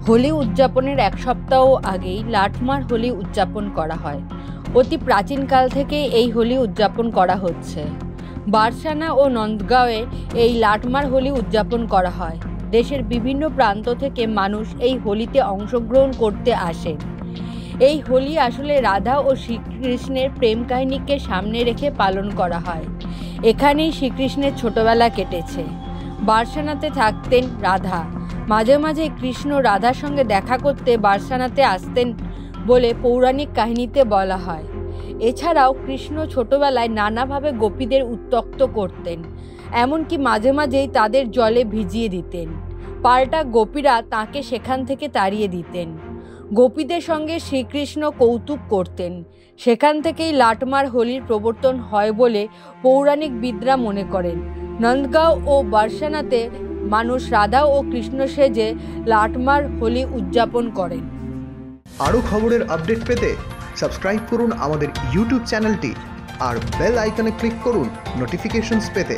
হোলি উদযাপনের এক সপ্তাহ আগেই লাটমার হোলি উদযাপন করা হয়। অতি প্রাচীনকাল থেকেই এই হোলি উদযাপন করা হচ্ছে। বারসানা ও নন্দগাঁওয়ে এই লাটমার হোলি উদযাপন করা হয়। দেশের বিভিন্ন প্রান্ত থেকে মানুষ এই হোলিতে অংশগ্রহণ করতে আসে। এই হোলি আসলে রাধা ও শ্রীকৃষ্ণের প্রেম কাহিনীকে সামনে রেখে পালন করা হয়। এখানেই শ্রীকৃষ্ণের ছোটবেলা কেটেছে। বারসানাতে থাকতেন রাধা। মাঝে মাঝে কৃষ্ণ রাধার সঙ্গে দেখা করতে বারসানাতে আসতেন বলে পৌরাণিক কাহিনীতে বলা হয়। এছাড়াও কৃষ্ণ ছোটবেলায় নানাভাবে গোপীদের উত্ত্যক্ত করতেন, এমনকি মাঝে মাঝেই তাদের জলে ভিজিয়ে দিতেন। পাল্টা গোপীরা তাকে সেখান থেকে তাড়িয়ে দিতেন। গোপীদের সঙ্গে শ্রীকৃষ্ণ কৌতুক করতেন। সেখান থেকেই লাটমার হোলির প্রবর্তন হয় বলে পৌরাণিকবিদরা মনে করেন। নন্দগাঁও ও বারসানাতে মানুষ রাধা ও কৃষ্ণ সেজে লাটমার হোলি উদযাপন করেন। আরও খবরের আপডেট পেতে সাবস্ক্রাইব করুন আমাদের ইউটিউব চ্যানেলটি আর বেল আইকনে ক্লিক করুন নোটিফিকেশনস পেতে।